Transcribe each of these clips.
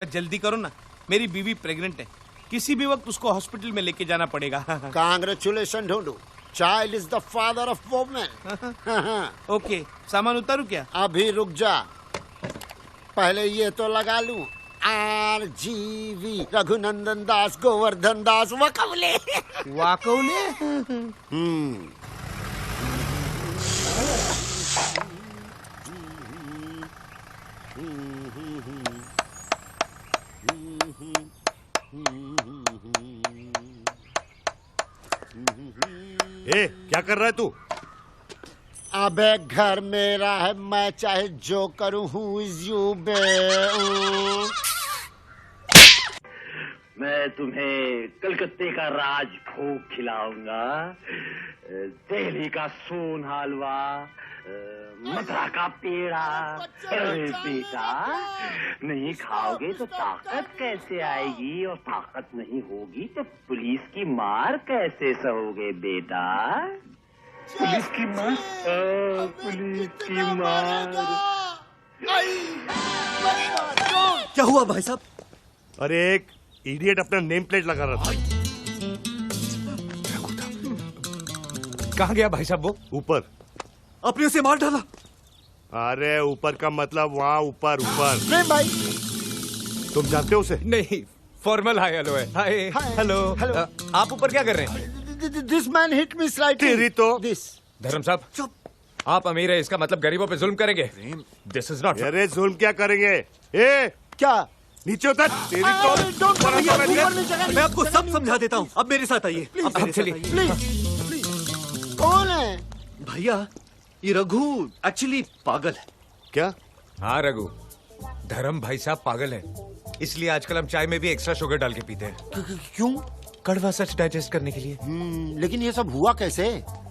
जल्दी करो ना, मेरी बीवी प्रेग्नेंट है, किसी भी वक्त उसको हॉस्पिटल में लेके जाना पड़ेगा। कांग्रेचुलेशन ढूंढू, child is the father of women. Okay, सामान उतारू क्या? अभी रुक जा, पहले ये तो लगा लूं। RGV रघुनंदन दास गोवर्धन दास वकवले। वाकवले? ए, क्या कर रहा है तू? अबे घर मेरा है, मैं चाहे जो करूं। हूँ इज यू बे? मैं तुम्हें कलकत्ते का राजभोग खिलाऊंगा, दिल्ली का सोन हलवा, मथुरा का पेड़ा। अरे बेटा, नहीं खाओगे तो ताकत कैसे आएगी, और ताकत नहीं होगी तो पुलिस की मार कैसे सहोगे बेटा? पुलिस की मार, पुलिस की मार। क्या हुआ भाई साहब? अरे एक इडियट अपना नेम प्लेट लगा रहा था। कहाँ गया भाई साहब वो? ऊपर। आपने उसे मार डाला? अरे ऊपर का मतलब वहाँ ऊपर ऊपर। नहीं भाई, तुम जानते हो उसे? नहीं, फॉर्मल हाय हेलो है। Hi hello. हेलो। आप ऊपर क्या कर रहे हैं? This man hit me slightly. तेरी तो। दिस। धर्म साहब, आप अमीर है, इसका मतलब गरीबों पे जुल्म करेंगे? This is not. अरे जुल्म क्या करेंगे? ए, क्या? नीचे उतर। तेरी तो। मैं आपको सब समझा देता हूँ, अब मेरे साथ आइए। अब मेरे साथ चलिए। आइए। प्लीज, कौन है? भैया, ये रघु एक्चुअली पागल है। क्या? हाँ रघु, धर्म भाई साहब पागल है, इसलिए आजकल हम चाय में भी एक्स्ट्रा शुगर डाल के पीते हैं। क्यों? कड़वा सच डाइजेस्ट करने के लिए। लेकिन ये सब हुआ कैसे?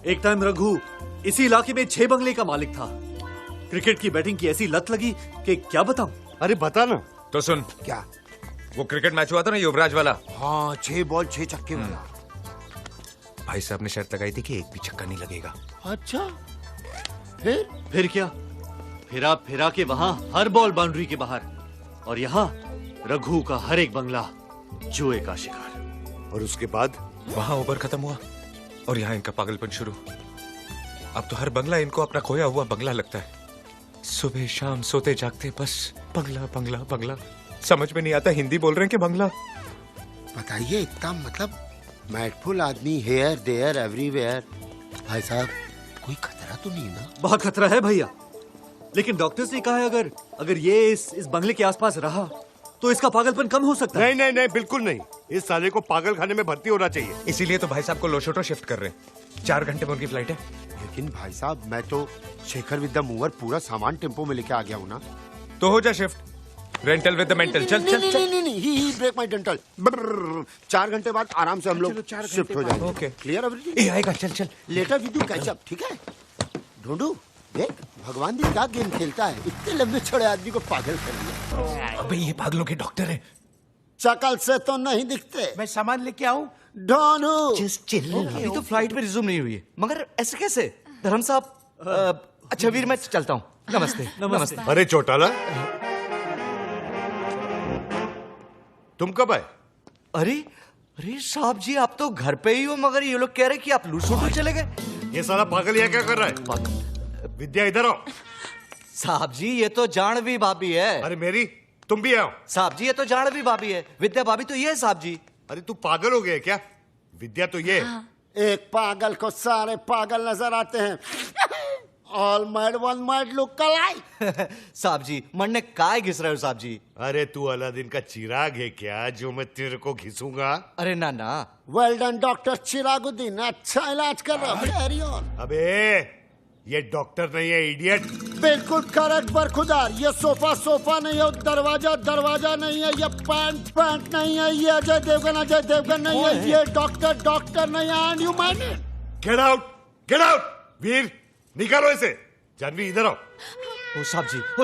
एक टाइम रघु इसी इलाके में 6 बंगले का मालिक था। क्रिकेट की बैटिंग की ऐसी लत लगी कि क्या बताऊं। अरे बता ना। तो सुन, क्या? वो क्रिकेट मैच हुआ था ना युवराज वाला, हाँ, 6 बॉल 6 छक्के वाला। भाई साहब ने शर्त लगाई थी कि एक भी छक्का नहीं लगेगा। अच्छा, फिर क्या? फिरा के वहाँ हर बॉल बाउंड्री के बाहर, और यहाँ रघु का हर एक बंगला जुए का शिकार। और उसके बाद? वहाँ ओवर खत्म हुआ और यहाँ इनका पागलपन शुरू। अब तो हर बंगला इनको अपना खोया हुआ बंगला लगता है। सुबह शाम सोते जागते बस बंगला बंगला बंगला। समझ में नहीं आता हिंदी बोल रहे हैं कि बंगला। बताइए, इतना मतलब मैटफुल आदमी, हेयर देयर एवरीवेयर। भाई साहब, कोई खतरा तो नहीं ना? बहुत खतरा है भैया, लेकिन डॉक्टर्स ने कहा है अगर ये इस बंगले के आसपास रहा तो इसका पागलपन कम हो सकता है। नहीं नहीं नहीं, बिल्कुल नहीं। इस साले को पागल खाने में भर्ती होना चाहिए। इसीलिए तो भाई साहब को लोशोटो शिफ्ट कर रहे हैं। 4 घंटे में उनकी फ्लाइट है। लेकिन भाई साहब, मैं तो शेखर विद द मूवर पूरा सामान टेम्पो में लेके आ गया हूँ ना। तो हो जा shift, rental with the mental. चल चल चल। नहीं, ही ब्रेक माय डेंटल। 4 घंटे बाद आराम से हम लोग शिफ्ट हो जाएंगे। ओके। Clear everything? ये आएगा, चल चल। Later we do catch up, ठीक है? ढूंढू, देख भगवान भी क्या गेम खेलता है, इतने लंबे छोड़े आदमी को पागल कर दिया। अबे ये पागलों के डॉक्टर हैं। शकल से तो नहीं दिखते। मैं सामान लेके आऊं? ढूंढू। अभी तो फ्लाइट में रिज्यूम नहीं हुई है, मगर ऐसे कैसे? धर्म साहब, अच्छा वीर, मैं चलता हूँ। नमस्ते। नमस्ते। अरे चौटाला, तुम कब आए? अरे अरे साहब जी, आप तो घर पे ही हो, मगर ये लोग कह रहे कि आप लूसोटो चले गए। ये साला पागल यहाँ क्या कर रहा है? विद्या इधर आओ। साहब जी, ये तो जानवी भाभी है। अरे मेरी, तुम भी आओ। साहब जी, ये तो जानवी भाभी है। विद्या भाभी तो ये है साहब जी। अरे तू पागल हो गया क्या? विद्या तो ये। एक पागल को सारे पागल नजर आते हैं। All mad one mad look alike. साहब जी, मरने काय घिस रहे हो साहब जी? अरे तू अलादीन का चिराग है क्या जो मैं तेरे को घिसूंगा? अरे ना ना। वेल डन डॉक्टर चिरागुद्दीन, अच्छा इलाज कर रहा है। Carry on. अबे ये डॉक्टर नहीं है, इडियट। बिल्कुल करेक्ट बरखुदार। ये सोफा नहीं है, दरवाजा नहीं है, ये पैंट नहीं है, ये अजय देवगन नहीं है, ये डॉक्टर नहीं है। And you mind it? Get out, get out. Veer, निकालो इसे। जानवी इधर आओ। वो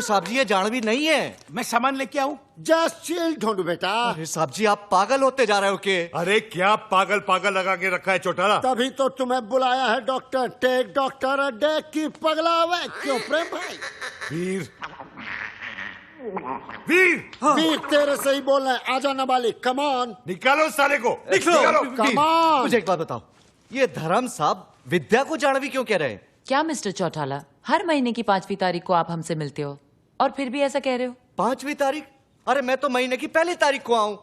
साहब जी, ये जानवी नहीं है। मैं सामान लेके आऊं? जस्ट चिल ढूंढू बेटा। अरे साहब जी, आप पागल होते जा रहे हो के? अरे क्या पागल पागल लगा के रखा है चौटाला? तभी तो तुम्हें बुलाया है doctor. Take doctor a day की पगला हुआ। क्यों प्रेम भाई? वीर, वीर वीर तेरे से ही बोल रहे हैं, आजा नाबालिग, कम ऑन, निकालो इस साले को, निकलो। निकालो। Come on. मुझे एक बात बताओ, ये धर्म साहब विद्या को जाड़वी क्यों कह रहे हैं? क्या मिस्टर चौटाला, हर महीने की 5वीं तारीख को आप हमसे मिलते हो और फिर भी ऐसा कह रहे हो? 5वीं तारीख? अरे मैं तो महीने की पहली तारीख को आऊं।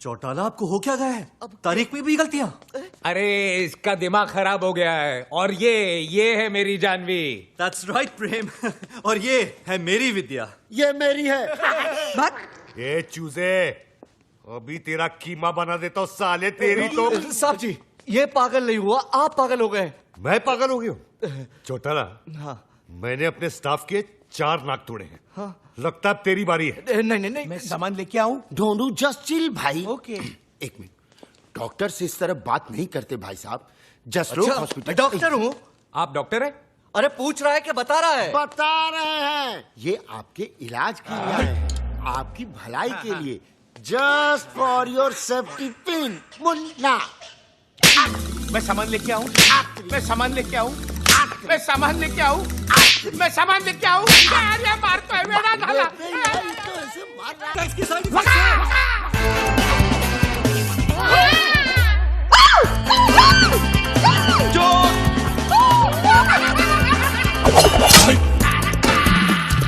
चौटाला आपको हो क्या गया है? तारीख में भी गलतियां? अरे इसका दिमाग खराब हो गया है। और ये है मेरी जानवी। That's right, प्रेम। और ये है मेरी विद्या। ये मेरी है। ये चूजे, अभी तेरा कीमा बना देता हूँ साले, तेरी तो। साहब जी, ये पागल नहीं हुआ, आप पागल हो गए। मैं पागल हो गया हूँ? चौटाला, हाँ। मैंने अपने स्टाफ के 4 नाक तोड़े हैं। हाँ। लगता है तेरी बारी है। नहीं नहीं नहीं, मैं सामान लेके आऊं? ढोंडू जस्ट चिल भाई। ओके। एक मिनट, डॉक्टर से इस तरह बात नहीं करते भाई साहब। जस्ट अच्छा, हॉस्पिटल। मैं डॉक्टर हूँ। आप डॉक्टर हैं? अरे पूछ रहा है कि बता रहा है? बता रहे हैं, ये आपके इलाज के लिए आए हैं, आपकी भलाई के लिए, just for your safety pin. Munna, मैं सामान लेके आऊं? मैं सामान लेके आऊं? मैं सामान लेके आऊं? मैं सामान लेके आऊं? यार ये मारता है मेरा झाला। तो ऐसे मार रहा है। इसकी साइड इफेक्ट्स हैं।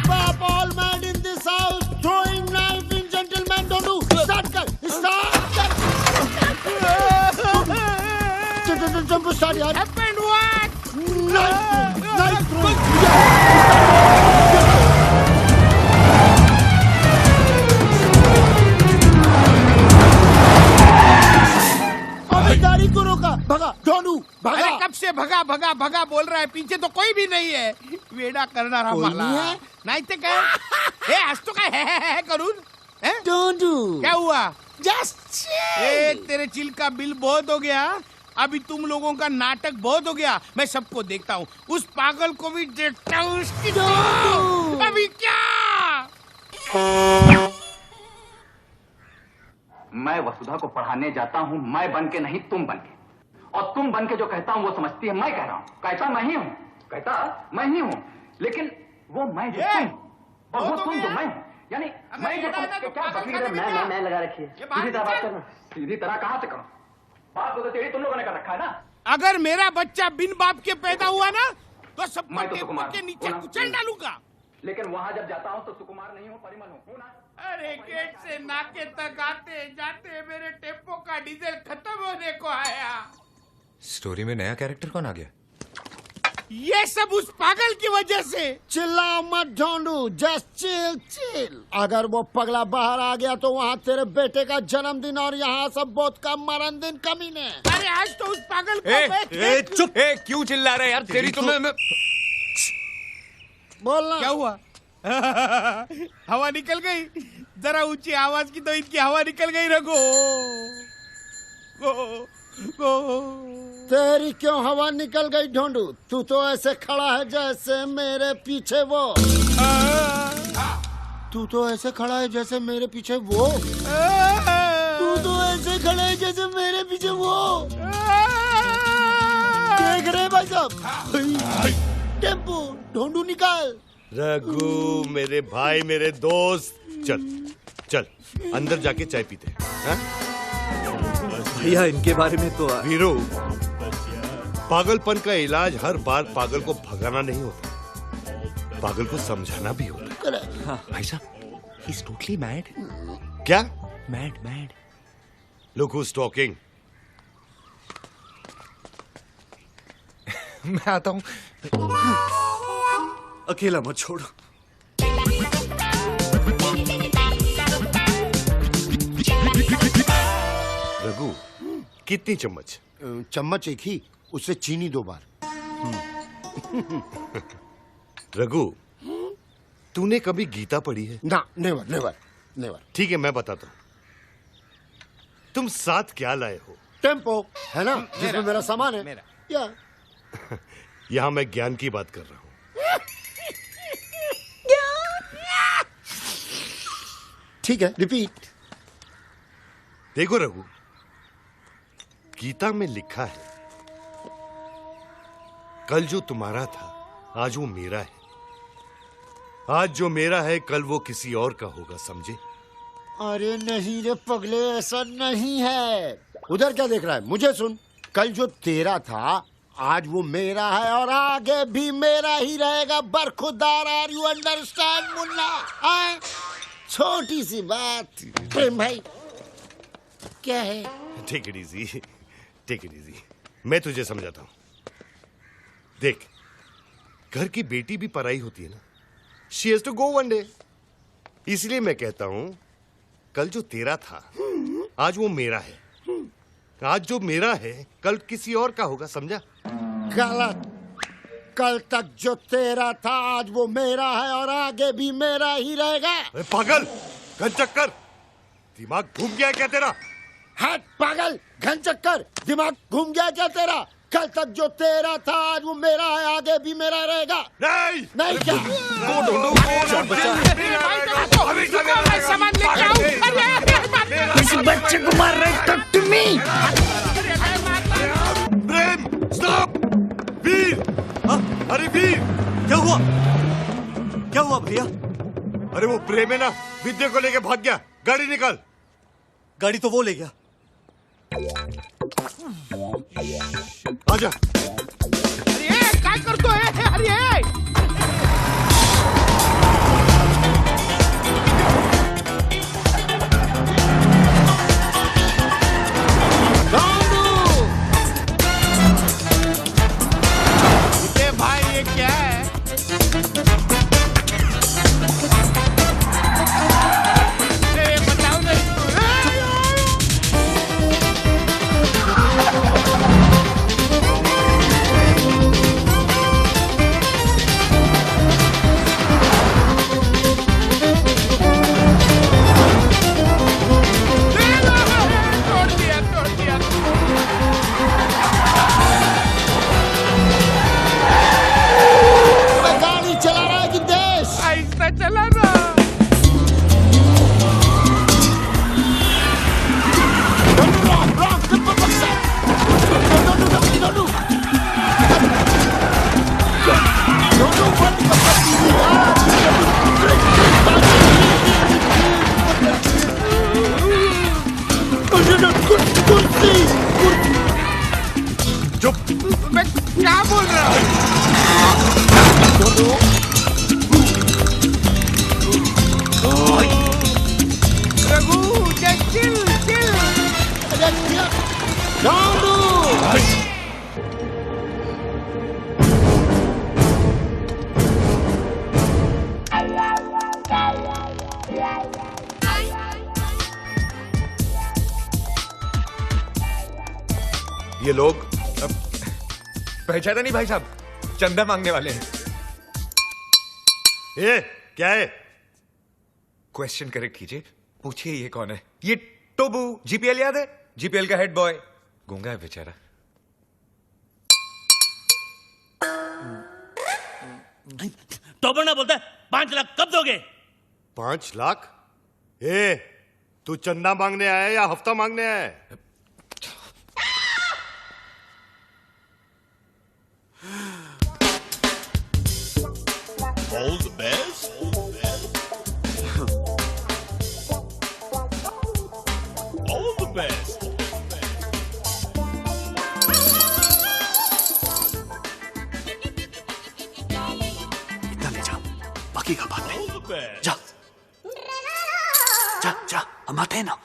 Pop all mad in this house, throwing knife in gentleman. Don't do. Start कर, start कर. Jump start यार. Happened what? Knife throw. अबे गाड़ी को रोका, भगा, डोनू, भगा. अरे कब से भगा भगा भगा बोल रहा है, पीछे तो कोई भी नहीं है। वेडा करणारा कोई मला नहीं है? नाही ते काय? ए आज तो काय है करून? हैं? Don't do. क्या हुआ? Just chill. ए तेरे चिल का बिल बहुत हो गया। अभी तुम लोगों का नाटक बहुत हो गया। मैं सबको देखता हूँ, उस पागल को भी देखता हूँ। उसकी तो अभी क्या? मैं वसुधा को पढ़ाने जाता हूँ, मैं बन के नहीं तुम बन के, और तुम बन के जो कहता हूँ वो समझती है मैं कह रहा हूँ। कहता मैं ही हूँ, कहता मैं ही हूँ, लेकिन वो मैं जो तुम, और वो तुम जो मैं हूँ, यानी मैं जो तुम क्या बकरी तरह मैं लगा रखी है। सीधी तरह बात करना, सीधी तरह कहाँ से करो? बात तो तेरी तुम लोगों ने कर रखा है ना। अगर मेरा बच्चा बिन बाप के पैदा हुआ ना, तो सब मैं तो सुकुमार के हूँ, नीचे ना? कुचल डालूंगा। लेकिन वहां जब जाता हूँ तो सुकुमार नहीं हूँ, परिमल हूँ ना। अरे गेट से नाके तक आते जाते मेरे टेम्पो का डीजल खत्म होने को आया। स्टोरी में नया कैरेक्टर कौन आ गया? ये सब उस पागल की वजह से। चिल्ला मत ढोंडू, जस्ट चिल चिल। अगर वो पगला बाहर आ गया तो वहाँ तेरे बेटे का जन्मदिन और यहाँ सब बहुत का मरण दिन कमीने। अरे आज तो उस पागल को चुप! क्यों चिल्ला रहे यार? तेरी तो मैं बोलना। क्या हुआ? हवा निकल गई। जरा ऊंची आवाज की तो इनकी हवा निकल गई। रघु तेरी क्यों हवा निकल गई ढोंडू? तू तो ऐसे खड़ा है जैसे मेरे पीछे वो। तू तो ऐसे खड़ा है जैसे मेरे पीछे वो। तू तो ऐसे खड़ा है जैसे मेरे पीछे वो। देख रहे भाई साहब? टेम्पो ढोंडू निकाल। रघु मेरे भाई, मेरे दोस्त, चल चल अंदर जाके चाय पीते हैं। भैया इनके बारे में तो वीरू, पागलपन का इलाज हर बार पागल को भगाना नहीं होता, पागल को समझाना भी होता है। भाई साहब, ही इज टोटली मैड। क्या? मैड। Look who's talking. मैं आता हूँ। अकेला मत छोड़। रघु, कितनी चम्मच? चम्मच एक ही, उससे चीनी 2 बार। रघु, तूने कभी गीता पढ़ी है? ना, नेवर नेवर नेवर। ठीक है, मैं बताता हूँ। तुम साथ क्या लाए हो? टेम्पो है ना, जिसमें मेरा सामान है। मेरा। या यहाँ मैं ज्ञान की बात कर रहा हूँ। ठीक है, रिपीट। देखो रघु, गीता में लिखा है, कल जो तुम्हारा था आज वो मेरा है, आज जो मेरा है कल वो किसी और का होगा, समझे? अरे नहीं रे पगले, ऐसा नहीं है। उधर क्या देख रहा है? मुझे सुन, कल जो तेरा था आज वो मेरा है और आगे भी मेरा ही रहेगा। बरखुरदार, आर यू अंडरस्टैंड मुन्ना? आए छोटी सी बात। प्रेम भाई क्या है? Take it easy, take it easy. मैं तुझे समझाता हूँ। देख, घर की बेटी भी पराई होती है ना। She has to go one day. इसलिए मैं कहता हूँ कल जो तेरा था आज वो मेरा है। आज जो मेरा है कल किसी और का होगा, समझा? गलत। कल तक जो तेरा था आज वो मेरा है और आगे भी मेरा ही रहेगा। अरे पागल, घन चक्कर, दिमाग घूम गया क्या तेरा? हट पागल, घन चक्कर, दिमाग घूम गया क्या तेरा? कल तक जो तेरा था आज वो मेरा है, आगे भी मेरा रहेगा। नहीं नहीं क्या? सामान लेके आओ। किसी बच्चे को मार रहे talk to me। Prem, stop! Veer! अरे वीर! क्या हुआ? क्या हुआ भैया? अरे वो प्रेम है ना, विद्या को लेके भाग गया। गाड़ी निकाल। गाड़ी तो वो ले गया। आजा। अरे काय करतोय? अरे भाई ये क्या है? बताओ ना। तोड़ दिया। गाड़ी चला रहा है कि देश? ऐसा चला ना। चुप! मैं क्या बोल रहा हूँ? रघु, चिल। ये लोग पहचाना नहीं भाई साहब, चंदा मांगने वाले हैं। ए, क्या है? क्वेश्चन करेक्ट कीजिए, पूछिए ये कौन है? ये टोबू, जीपीएल याद है? जीपीएल का हेड बॉय। गूंगा है बेचारा। टोबर ना बोलता है 5 लाख कब दोगे? 5 लाख? ए, तू चंदा मांगने आया है या हफ्ता मांगने आया है? All the best. All the best. इतना ले जा, बाकी का बात All है। the best. जा, हम आते हैं ना।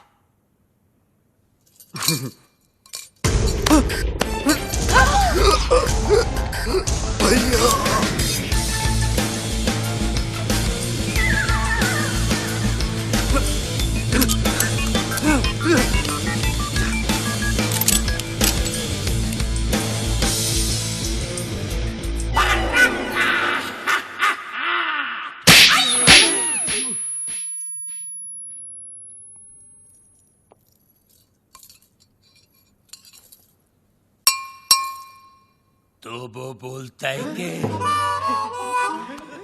तो वो बोलता है कि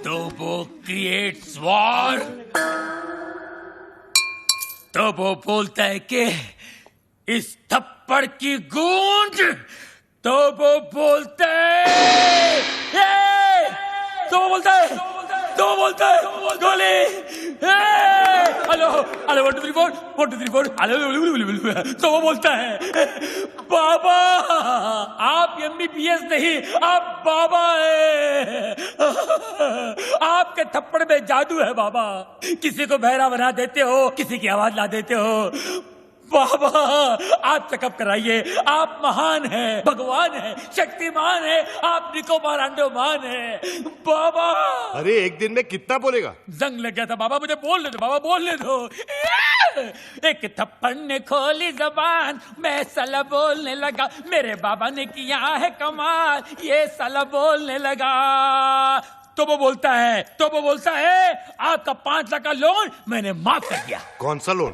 तो वो क्रिएट्स वॉर। तो वो बोलता है कि इस थप्पड़ की गूंज। तो वो बोलता है तो वो बोलता है तो वो बोलता है गोली। Hello hello 1 2 3 4 1 2 3 4 hello. तो वो बोलता है बाबा आप MBBS नहीं आप बाबा है। आपके थप्पड़ में जादू है बाबा। किसी को बहरा बना देते हो, किसी की आवाज ला देते हो। बाबा आप चेकअप कराइए। आप महान हैं, भगवान हैं, शक्तिमान हैं, आप निकोबार अंडोमान हैं बाबा। अरे एक दिन में कितना बोलेगा? जंग लग गया था बाबा, मुझे बोलने दो बाबा, बोलने दो। एक थप्पड़ ने खोली जबान, मैं साला बोलने लगा। मेरे बाबा ने किया है कमाल, ये साला बोलने लगा। तो वो बोलता है आपका 5 लाख का लोन मैंने माफ कर दिया। कौन सा लोन?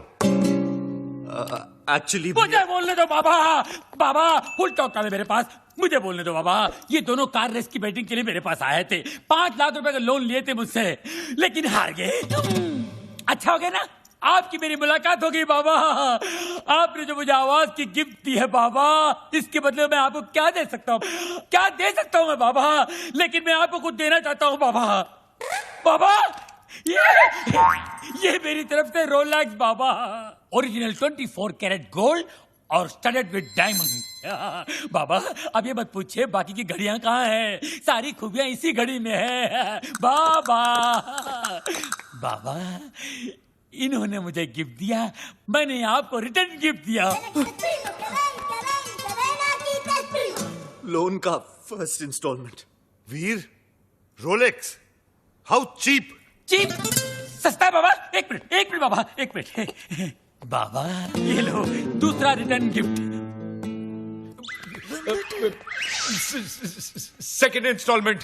एक्चुअली मुझे बोलने दो बाबा। बाबा फुल टॉक है मेरे पास, मुझे बोलने दो बाबा। ये दोनों कार रेस की बैटिंग के लिए मेरे पास आए थे। 5 लाख रुपए का लोन लिए थे मुझसे, लेकिन हार गए। अच्छा हो गया ना, आपकी मेरी मुलाकात हो गई बाबा। आपने जो मुझे आवाज की गिफ्ट दी है बाबा, इसके बदले मैं आपको क्या दे सकता हूँ? क्या दे सकता हूँ मैं बाबा? लेकिन मैं आपको कुछ देना चाहता हूँ बाबा। बाबा ये मेरी तरफ से रोलेक्स बाबा, ओरिजिनल 24 कैरेट गोल्ड और स्टडेड विद डायमंड। बाबा अब ये मत पूछिए बाकी की घड़ियां कहाँ हैं, सारी खूबियां इसी घड़ी में है बाबा। बाबा इन्होंने मुझे गिफ्ट दिया, मैंने आपको रिटर्न गिफ्ट दिया। लोन का first instalment. Veer, Rolex, how cheap. Cheap सस्ता है बाबा। एक मिनट बाबा, एक मिनट। बाबा ये लो दूसरा रिटर्न गिफ्ट। सेकेंड इंस्टॉलमेंट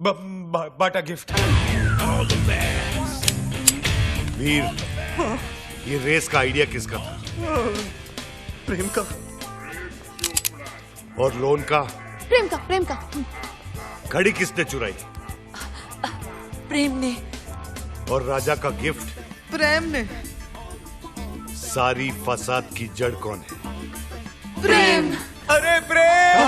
बाटा गिफ्ट। वीर, ये रेस का आइडिया किसका था? प्रेम का। और लोन का? प्रेम का। घड़ी किसने चुराई? प्रेम ने। और राजा का गिफ्ट? प्रेम ने। सारी फसाद की जड़ कौन है? प्रेम। अरे प्रेम!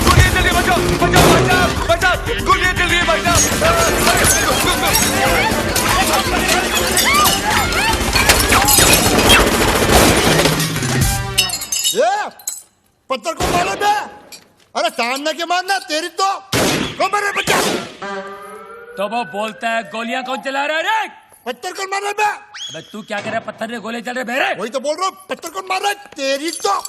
गोलियां चल रही है, बचाओ! गोलियां चल रही है, पत्थर को मारो बे। अरे सामने के मारना तेरी तो मारे बच्चा। तो वो बोलता है गोलियां कौन चला रहा है रे? पत्थर को मार रहा बे। अबे तू क्या कर रहा है? पत्थर ने गोले चल रहे बेरे। वही तो बोल रहा हूँ, पत्थर को मार रहा है तेरी तो।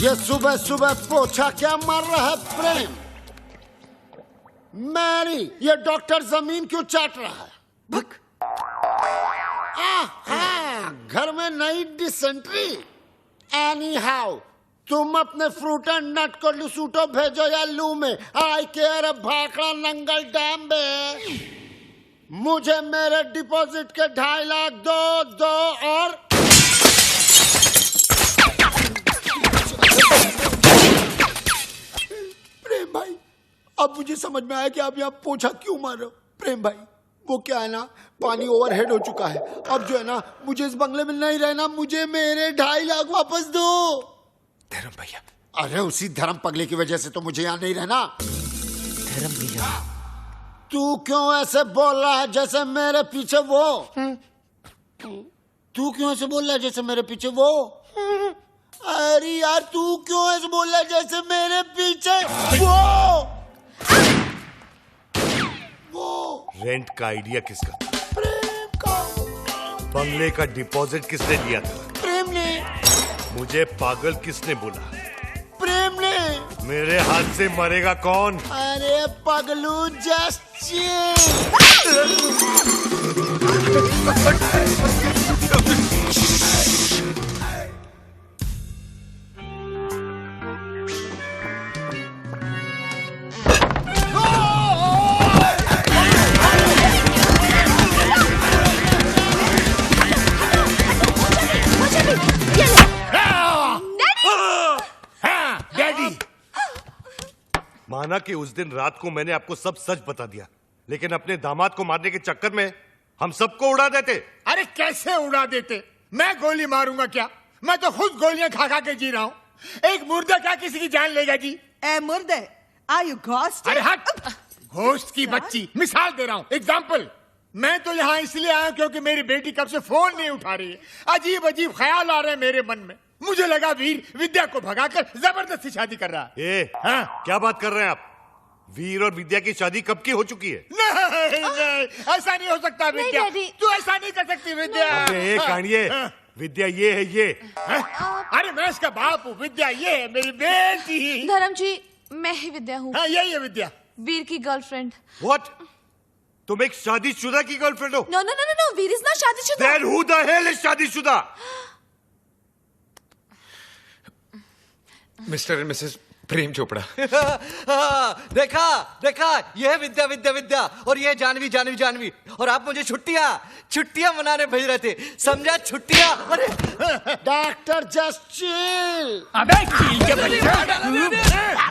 ये सुबह सुबह पोछा क्या मार रहा है प्रेम? मैरी, ये डॉक्टर जमीन क्यों चाट रहा है? घर में नई डिसेंट्री। एनी हाउ तुम अपने फ्रूट एंड नट को लुसूटो भेजो या लू में। आई केयर भाखड़ा नंगल डैम में। मुझे मेरे डिपॉजिट के 2.5 लाख दो और प्रेम भाई, अब मुझे समझ में आया कि आप यहाँ पोछा क्यों मार रहे हो। प्रेम भाई वो क्या है ना, पानी ओवरहेड हो चुका है। अब जो है ना, मुझे इस बंगले में नहीं रहना, मुझे मेरे 2.5 लाख वापस दो। धर्म भैया। अरे उसी धर्म पगले की वजह से तो मुझे यहाँ नहीं रहना। धर्म भैया, तू क्यों ऐसे बोल रहा है जैसे मेरे पीछे वो? तू क्यों ऐसे बोल रहा है जैसे मेरे पीछे वो? अरे यार तू क्यों ऐसे बोल रहा है जैसे मेरे पीछे वो? रेंट का आइडिया किसका था? प्रेम का। बंगले का डिपॉजिट किसने लिया था? प्रेम ने। मुझे पागल किसने बोला? प्रेम ने। मेरे हाथ से मरेगा कौन? अरे पगलू जस्ट कि उस दिन रात को मैंने आपको सब सच बता दिया, लेकिन अपने दामाद को मारने के चक्कर में हम सबको उड़ा देते। अरे कैसे उड़ा देते? मैं गोली मारूंगा क्या? मैं तो खुद गोलियां खा खा के जी रहा हूँ। एक मुर्दा क्या किसी की जान लेगा जी? ए मुर्दे, आर यू घोस्ट? अरे हट! घोस्ट की बच्ची, मिसाल दे रहा हूँ, एग्जाम्पल। मैं तो यहाँ इसलिए आया क्योंकि मेरी बेटी कब से फोन नहीं उठा रही है। अजीब अजीब ख्याल आ रहे हैं मेरे मन में। मुझे लगा वीर विद्या को भगाकर जबरदस्ती शादी कर रहा है। हाँ? क्या बात कर रहे हैं आप? वीर और विद्या की शादी कब की हो चुकी है? नहीं, ऐसा नहीं हो सकता विद्या। तू ऐसा नहीं कर सकती विद्या। अबे कानिए, विद्या ये है ये। अरे मैं इसका बाप हूँ, विद्या ये है मेरी बेटी। धर्म जी, मैं ही विद्या हूँ। हाँ यही है विद्या, वीर की गर्लफ्रेंड। What? तुम एक शादीशुदा की गर्लफ्रेंड हो? No no no no, Veer is not शादीशुदा। Then who the hell is शादीशुदा? Mr and Mrs Prem Chopra. देखा देखा, ये है विद्या विद्या विद्या, और ये जानवी जानवी जानवी, और आप मुझे छुट्टियां मनाने भेज रहे थे, समझा? छुट्टियां। अरे डॉक्टर जस्ट चिल। अबे चिल के बच्चा।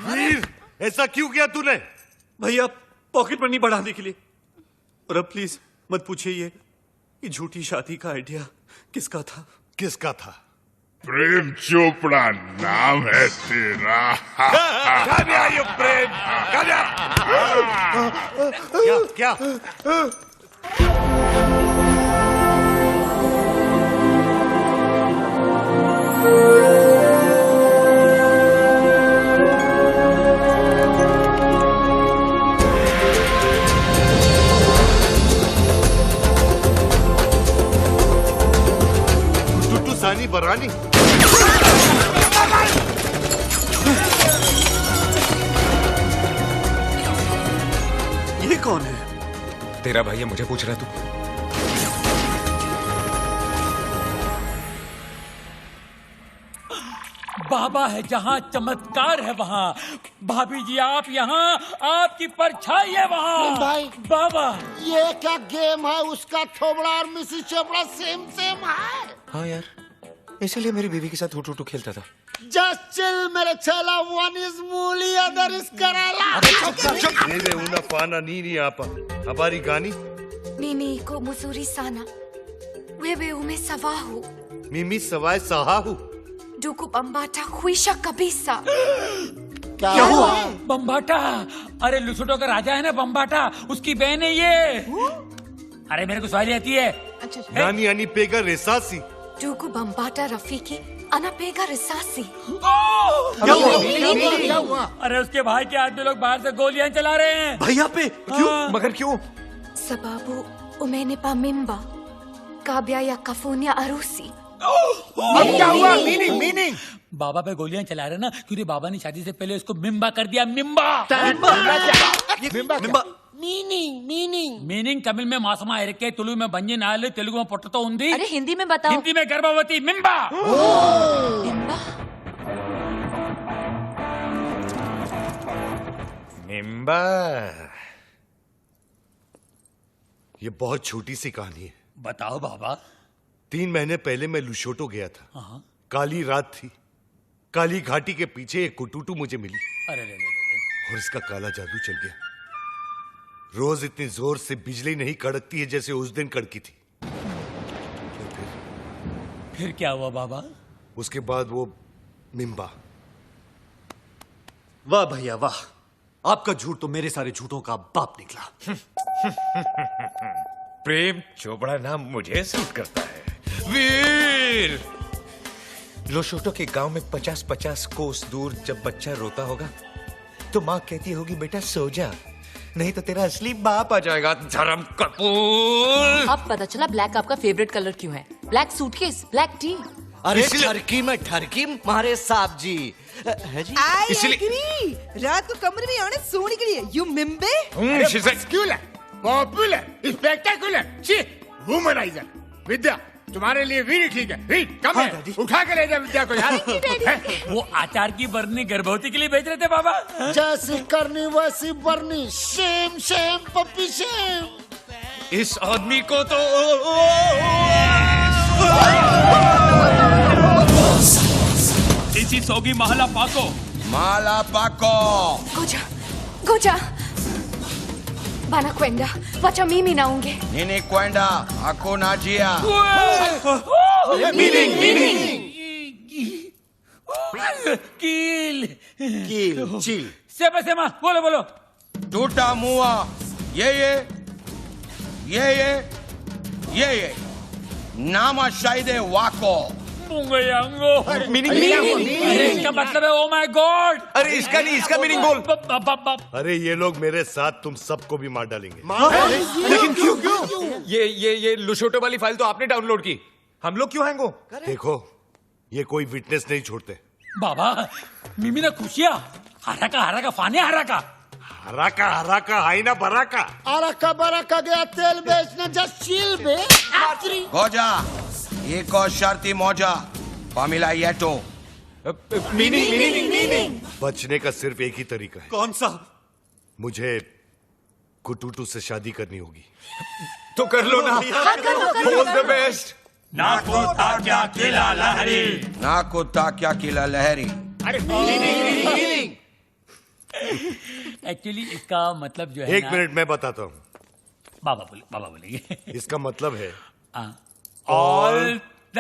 वीर, ऐसा क्यों किया तूने? भैया पॉकेट मनी बढ़ाने के लिए। और अब प्लीज मत पूछिए ये झूठी शादी का आइडिया किसका था? किसका था? प्रेम चोपड़ा नाम है तेरा। Come here, you Prem. Come here। क्या? टुट्टू सानी बरानी। ये कौन है? तेरा भाई है, मुझे पूछ रहा तू? बाबा है जहाँ चमत्कार है वहाँ। भाभी जी आप यहाँ, आपकी परछाई है वहाँ। भाई बाबा ये क्या गेम है? उसका थोबड़ा और मिसिस चोपड़ा सेम सेम है। हाँ यार, इसीलिए मेरी बीवी के साथ हुटू खेलता था। जस्ट चिल मेरे चेला, वन इज मूली अदर इज कराला। Deve una pana nini apa. Habari gani? Mimi ko muzuri sana. Wewe umesahau. Mimi sawai sahahu. Duku bambata huisha kabisa. क्या हुआ? बम्बाटा? अरे लुसुटो का राजा है ना बम्बाटा, उसकी बहन है ये। अरे मेरे को सवारी आती है। Nani ani pega resasi. Duku bambata Rafiki, ana pega risasi. क्या हुआ? अरे उसके भाई के आदमी लोग बाहर से गोलियां चला रहे हैं। भैया पे? क्यों? मगर क्यों? Sababu umenipa mimba. Kabya ya kafunya arusi. अब क्या हुआ? मीनिंग बाबा पे गोलियां चला रहे ना, क्योंकि बाबा ने शादी से पहले उसको मिम्बा कर दिया। मिम्बा मीनिंग तमिल में मासमा इरके, तुलु में बंजी नाल, तेलुगु में पोटतो उंदी। अरे हिंदी में बताओ। हिंदी में गर्भवती। मिम्बा। मिम्बा। ये बहुत छोटी सी कहानी है। बताओ बाबा। 3 महीने पहले मैं लुशोटो गया था। काली रात थी। काली घाटी के पीछे एक कुटुटू मुझे मिली। अरे और इसका काला जादू चल गया। रोज इतनी जोर से बिजली नहीं कड़कती है जैसे उस दिन कड़की थी। फिर क्या हुआ बाबा? उसके बाद वो मिम्बा। वाह भैया वाह, आपका झूठ तो मेरे सारे झूठों का बाप निकला। प्रेम चोपड़ा नाम मुझे सूट करता है। वीर, लोशोटो के गांव में 50-50 कोस दूर जब बच्चा रोता होगा तो माँ कहती होगी बेटा सो जा, नहीं तो तेरा असली बाप आ जाएगा। धर्म कपूर। अब पता चला ब्लैक आपका फेवरेट कलर क्यों है। Black suitcase, black T. अरे ठरकी में ठरकी मारे साहब जी है जी। इसलिए रात को कमरे में आने सोने के लिए यू मिम्बे। Popular, spectacular, womaniser. विद्या तुम्हारे लिए वीर ठीक है। वीर कम है, उठा के ले जा विद्या को यार। वो आचार की बरनी गर्भवती के लिए भेज रहे थे बाबा। जैसी करनी वैसी बरनी, शेम शेम पप्पी शेम। इस आदमी को तो इसी सोगी महला पाको। माला पाको। Goja, Goja. Banakwenda. Wacha mimi naonge. Nini kwenda? Hakuna njia. Kill. Chill. Sema, बोलो. Tutamua yeye nama shahide wako. Mungu yangu. अरे इसका मतलब है, oh my God. अरे इसका नहीं, इसका मीनिंग बोल। अरे ये लोग मेरे साथ तुम सबको भी मार डालेंगे। लेकिन क्यों? ये लुशोटो वाली फाइल तो आपने डाउनलोड की, हम लोग क्यों हैंग हो? देखो, ये कोई विटनेस नहीं छोड़ते। बाबा, मिमी ना खुशिया, हराका, फाने हराका। हराका, हाइना बराका। बराका गया तेल बेचना, जस्ट चिल बे। गोजा, एक और शर्ती मौजा, पामिला येटो। मीनिंग। बचने का सिर्फ एक ही तरीका है। कौन सा? मुझे कुटूटू से शादी करनी होगी। तो कर लो ना। All the best. नाको ताक्या किला लहरी। अरे एक्चुअली इसका मतलब जो है एक मिनट मैं बताता हूँ। बाबा बोलेंगे। इसका मतलब है ऑल द